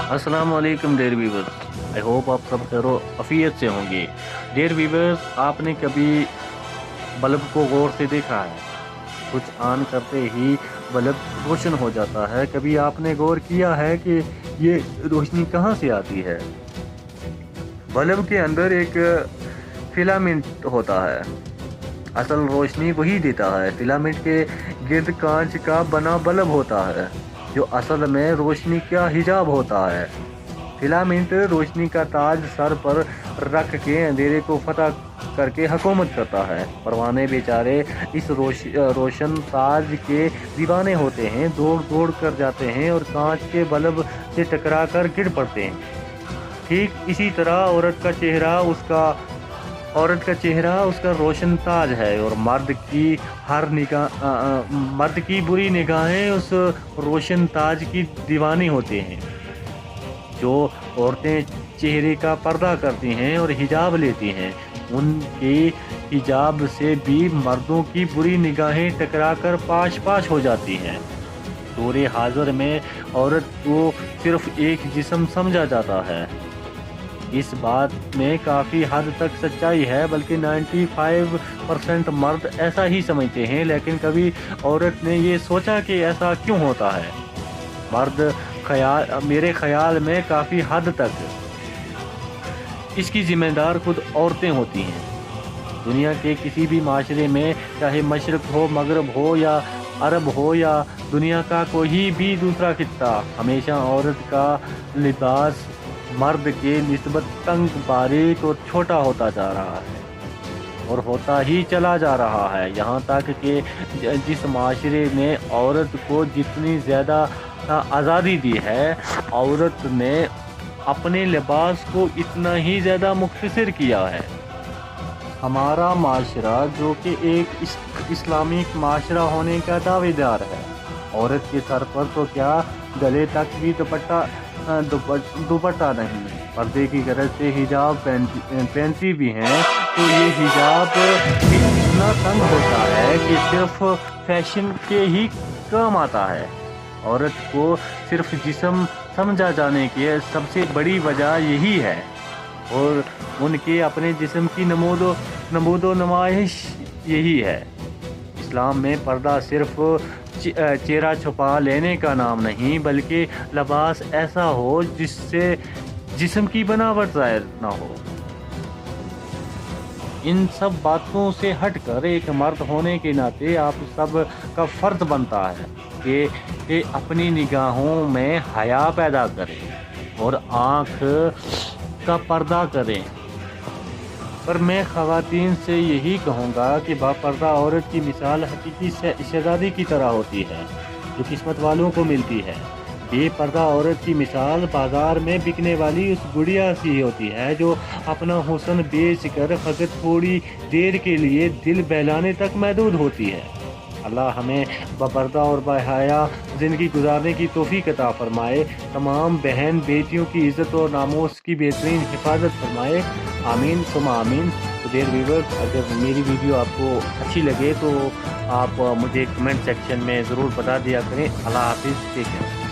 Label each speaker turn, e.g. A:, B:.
A: अस्सलाम वालेकुम dear viewers, I hope आप सब खैर अफियत से होंगे। डियर व्यूवर्स, आपने कभी बल्ब को गौर से देखा है? कुछ ऑन करते ही बल्ब रोशन हो जाता है। कभी आपने गौर किया है कि ये रोशनी कहाँ से आती है? बल्ब के अंदर एक फिलामेंट होता है। असल रोशनी वही देता है। फिलामेंट के गिर्द कांच का बना बल्ब होता है, जो असल में रोशनी का हिजाब होता है। फिलामेंट रोशनी का ताज सर पर रख के अंधेरे को फतह करके हुकूमत करता है। परवाने बेचारे इस रोशन ताज के दीवाने होते हैं, दौड़ दौड़ कर जाते हैं और कांच के बल्ब से टकरा कर गिर पड़ते हैं। ठीक इसी तरह औरत का चेहरा उसका रोशन ताज है, और मर्द की बुरी निगाहें उस रोशन ताज की दीवानी होते हैं। जो औरतें चेहरे का पर्दा करती हैं और हिजाब लेती हैं, उनके हिजाब से भी मर्दों की बुरी निगाहें टकरा कर पाश पाश हो जाती हैं। दौरे हाज़िर में औरत को सिर्फ एक जिस्म समझा जाता है। इस बात में काफ़ी हद तक सच्चाई है, बल्कि 95% मर्द ऐसा ही समझते हैं। लेकिन कभी औरत ने ये सोचा कि ऐसा क्यों होता है? मेरे ख्याल में काफ़ी हद तक इसकी जिम्मेदार खुद औरतें होती हैं। दुनिया के किसी भी माशरे में, चाहे मशरक़ हो, मगरब हो या अरब हो या दुनिया का कोई भी दूसरा खित्ता, हमेशा औरत का लिबास मर्द के निस्बत तंग, बारीक और छोटा होता जा रहा है और होता ही चला जा रहा है। यहाँ तक कि जिस माशरे ने औरत को जितनी ज़्यादा आज़ादी दी है, औरत ने अपने लिबास को इतना ही ज़्यादा मुख्तसर किया है। हमारा माशरा, जो कि एक इस्लामिक माशरा होने का दावेदार है, औरत के सर पर तो क्या, गले तक भी दुपट्टा नहीं, पर्दे की गरज से हिजाब पहनती भी हैं, तो ये हिजाब भी इतना तंग होता है कि सिर्फ फैशन के ही काम आता है। औरत को सिर्फ जिस्म समझा जाने की सबसे बड़ी वजह यही है, और उनके अपने जिस्म की नमूदो नमाइश यही है। इस्लाम में पर्दा सिर्फ चेहरा छुपा लेने का नाम नहीं, बल्कि लिबास ऐसा हो जिससे जिस्म की बनावट ज़ाहिर ना हो। इन सब बातों से हटकर एक मर्द होने के नाते आप सब का फ़र्ज बनता है कि अपनी निगाहों में हया पैदा करें और आँख का पर्दा करें। पर मैं ख़वातीन से यही कहूँगा कि बापर्दा औरत की मिसाल हकीकी शहज़ादी की तरह होती है, जो किस्मत वालों को मिलती है। बेपर्दा औरत की मिसाल बाज़ार में बिकने वाली उस गुड़िया सी होती है, जो अपना हुस्न बेच कर फ़कत थोड़ी देर के लिए दिल बहलाने तक महदूद होती है। अल्लाह हमें बापर्दा और बाहया ज़िंदगी गुजारने की तौफ़ीक़ अता फ़रमाए। तमाम बहन बेटियों की इज़्ज़त और नामोस की बेहतरीन हिफाजत फरमाए। आमीन सुमा आमीन। तो डियर व्यूअर्स, अगर मेरी वीडियो आपको अच्छी लगे तो आप मुझे कमेंट सेक्शन में ज़रूर बता दिया करें। अल्लाह हाफ़िज़, टेक केयर।